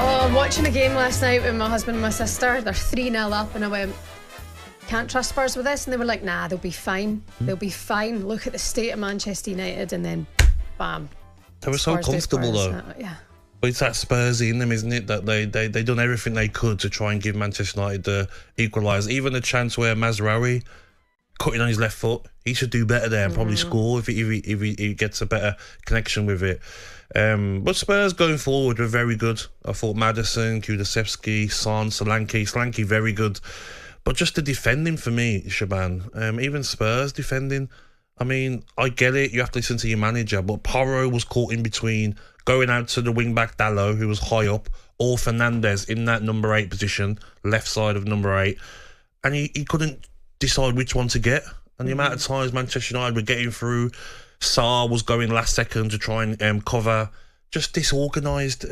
Oh, watching a game last night with my husband and my sister. They're 3-0 up, and I went, can't trust Spurs with this. And they were like, nah, they'll be fine. They'll be fine. Look at the state of Manchester United, and then bam. They were so comfortable though. Yeah. But it's that Spursy in them, isn't it? That they done everything they could to try and give Manchester United the equaliser. Even the chance where Mazraoui cutting on his left foot, he should do better there and probably score if he gets a better connection with it. But Spurs going forward were very good. I thought Maddison, Kulusevski, Son, Solanke very good. But just the defending for me, Shaban, even Spurs defending, I mean, I get it, you have to listen to your manager, but Porro was caught in between going out to the wing-back Diallo, who was high up, or Fernandes in that number 8 position, left side of number 8, and he couldn't decide which one to get. And the amount of times Manchester United were getting through, Sarr was going last second to try and cover. Just disorganised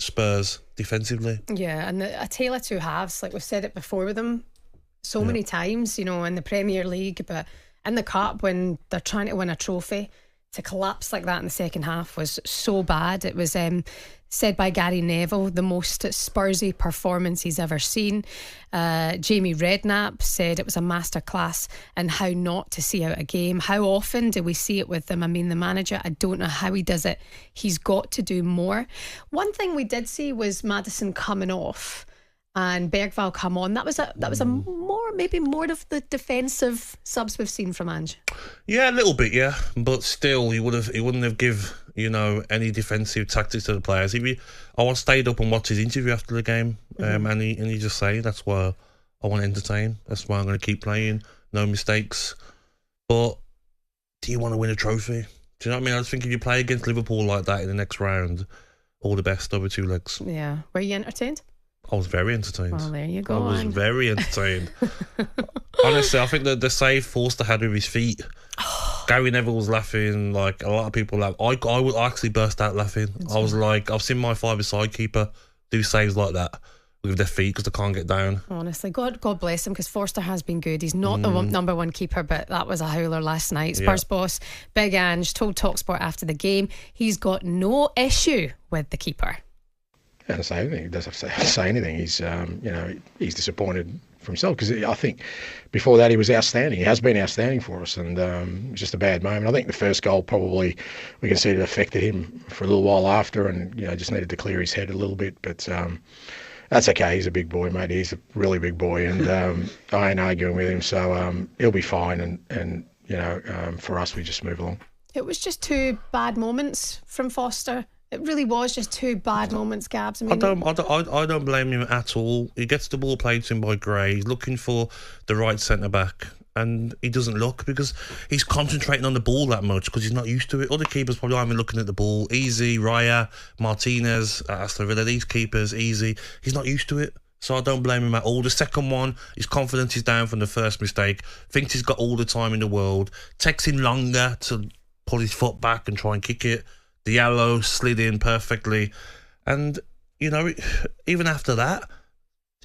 Spurs defensively. Yeah, and a tale of two halves. Like we've said it before with them so many times, you know, in the Premier League, but in the Cup when they're trying to win a trophy, to collapse like that in the second half was so bad. It was said by Gary Neville, the most Spursy performance he's ever seen. Jamie Redknapp said it was a masterclass in how not to see out a game. How often do we see it with them? I mean, the manager, I don't know how he does it. He's got to do more. One thing we did see was Maddison coming off and Bergvall come on. That was a more of the defensive subs we've seen from Ange. Yeah, a little bit, yeah. But still, he wouldn't have give, you know, any defensive tactics to the players. I stayed up and watched his interview after the game, and he just said, that's why I want to entertain. That's why I'm going to keep playing. No mistakes. But do you want to win a trophy? Do you know what I mean? I was thinking, you play against Liverpool like that in the next round, all the best over 2 legs. Yeah. Were you entertained? I was very entertained. Well, there you go. I was very entertained. Honestly, I think the save Forster had with his feet. Gary Neville was laughing, like a lot of people laugh. I actually burst out laughing. I was like, I've seen my 5-a-side keeper do saves like that with their feet because they can't get down. Honestly, God bless him, because Forster has been good. He's not the number 1 keeper, but that was a howler last night. Spurs boss Big Ange told talkSPORT after the game he's got no issue with the keeper. He doesn't say anything. He doesn't have to say anything. He's, he's disappointed for himself, because I think before that he was outstanding. He has been outstanding for us, and it was just a bad moment. I think the first goal probably we can see it affected him for a little while after, and just needed to clear his head a little bit. But that's okay. He's a big boy, mate. He's a really big boy, and I ain't arguing with him. So he'll be fine. And for us, we just move along. It was just 2 bad moments from Foster. It really was just 2 bad moments, Gabs. I don't blame him at all. He gets the ball played to him by Gray. He's looking for the right centre-back, and he doesn't look because he's concentrating on the ball that much because he's not used to it. Other keepers probably aren't even looking at the ball. Easy, Raya, Martinez, Aston Villa, these keepers, easy. He's not used to it. So I don't blame him at all. The second one, his confidence is down from the first mistake. Thinks he's got all the time in the world. Takes him longer to pull his foot back and try and kick it. Diallo slid in perfectly, and even after that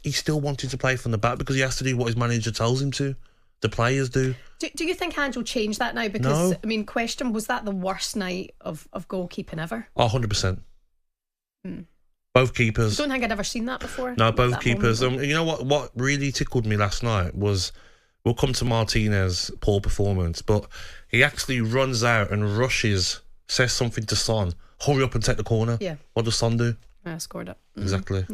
he still wanted to play from the back because he has to do what his manager tells him to. The players do. Do you think Ange will change that now? Because no. I mean, question, was that the worst night of goalkeeping ever? 100%. Both keepers. I don't think I'd ever seen that before. No, both keepers. You know what really tickled me last night was, we'll come to Martinez' poor performance, but he actually runs out and rushes, says something to Son, hurry up and take the corner. Yeah. What does Son do? I scored it. Exactly.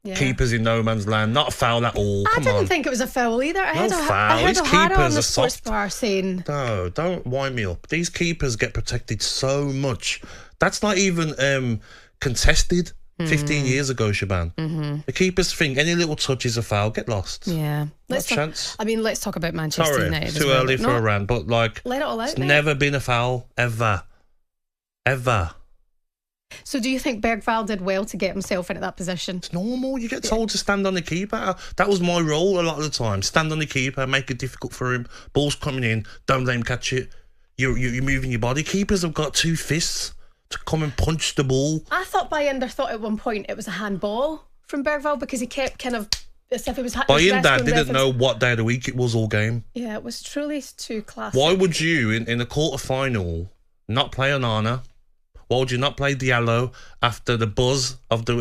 Yeah. Keepers in no man's land. Not a foul at all. I didn't think it was a foul either. I heard O'Hara on the sports bar saying... No, don't wind me up. These keepers get protected so much. That's not even contested 15 years ago, Shaban. The keepers think any little touch is a foul, get lost. Yeah. Let's talk about Manchester United. It's too early for a rant, but let it all out. It's never been a foul, ever. Ever. So do you think Bergvall did well to get himself into that position? It's normal. You get told to stand on the keeper. That was my role a lot of the time. Stand on the keeper, make it difficult for him. Ball's coming in, don't let him catch it. You're moving your body. Keepers have got 2 fists to come and punch the ball. I thought Bayender thought at one point it was a handball from Bergvall because he kept kind of as if it was... Bayender didn't know what day of the week it was all game. Yeah, it was truly too classic. Why would you, in a quarter-final, not play Onana? Why would you not play Diallo after the buzz of the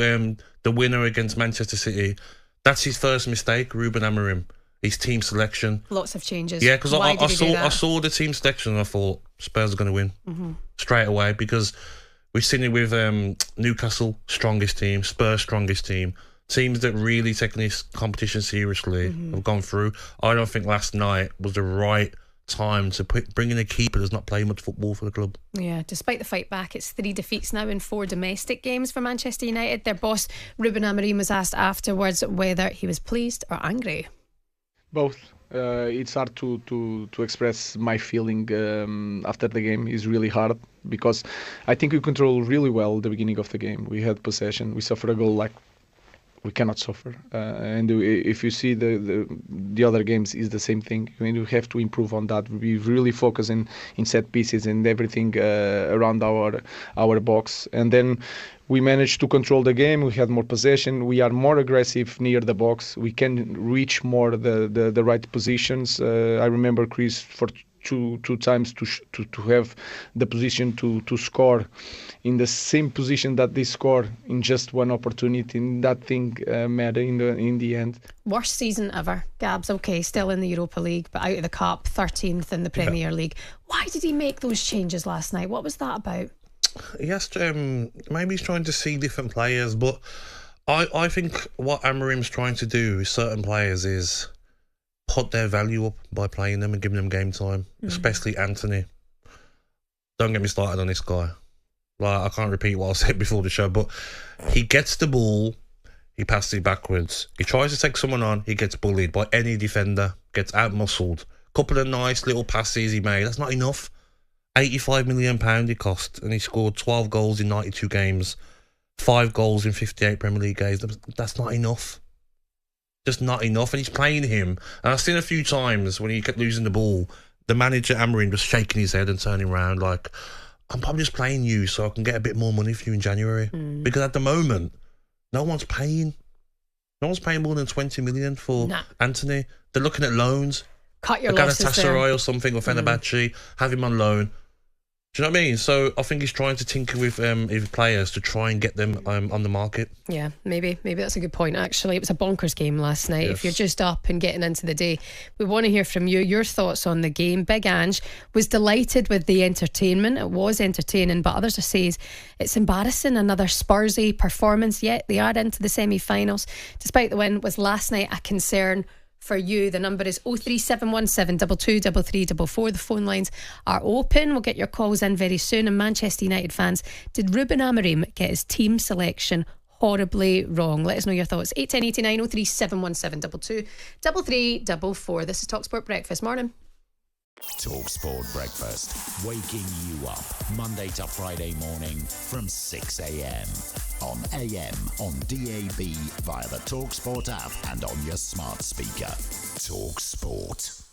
the winner against Manchester City. That's his first mistake, Ruben Amorim. His team selection. Lots of changes. Yeah, because I I saw the team selection and I thought Spurs are going to win straight away, because we've seen it with Newcastle, strongest team, Spurs, strongest team. Teams that really taking this competition seriously have gone through. I don't think last night was the right time to bring in a keeper that's not playing much football for the club. Yeah, despite the fight back, it's 3 defeats now in 4 domestic games for Manchester United. Their boss, Ruben Amorim, was asked afterwards whether he was pleased or angry. Both. It's hard to express my feeling after the game. It's really hard because I think we controlled really well the beginning of the game. We had possession. We suffered a goal like we cannot suffer. And if you see the other games, is the same thing. I mean, we have to improve on that. We really focus in set pieces and everything around our box. And then we managed to control the game. We had more possession. We are more aggressive near the box. We can reach more the right positions. I remember Chris for two times to have the position to score in the same position that they score in just one opportunity. And that thing mattered in the end. Worst season ever. Gabs, okay, still in the Europa League, but out of the Cup, 13th in the Premier League. Why did he make those changes last night? What was that about? He has to, maybe he's trying to see different players, but I think what Amorim's trying to do with certain players is put their value up by playing them and giving them game time, especially Anthony. Don't get me started on this guy. Like, I can't repeat what I said before the show, but he gets the ball, he passes it backwards. He tries to take someone on, he gets bullied by any defender, gets out-muscled. Couple of nice little passes he made, that's not enough. £85 million he cost, and he scored 12 goals in 92 games, 5 goals in 58 Premier League games. That's not enough. Just not enough. And he's playing him. And I've seen a few times when he kept losing the ball, the manager, Amorim, just shaking his head and turning around like, I'm probably just playing you so I can get a bit more money for you in January. Because at the moment, no one's paying. No one's paying more than 20 million for Anthony. They're looking at loans. Cut your losses there. Galatasaray or something, or Fenerbahce, have him on loan. Do you know what I mean? So I think he's trying to tinker with players to try and get them on the market. Yeah, maybe that's a good point, actually. It was a bonkers game last night. Yes. If you're just up and getting into the day, we want to hear from you, your thoughts on the game. Big Ange was delighted with the entertainment. It was entertaining, but others say it's embarrassing. Another Spursy performance, yet they are into the semi-finals. Despite the win, was last night a concern for you? The number is 03717 223344. The phone lines are open. We'll get your calls in very soon. And Manchester United fans, did Ruben Amorim get his team selection horribly wrong? Let us know your thoughts. 81089 03717 223344. This is talkSPORT Breakfast. Morning. talkSPORT Breakfast, waking you up Monday to Friday morning from 6 a.m. on AM, on DAB, via the talkSPORT app and on your smart speaker. talkSPORT.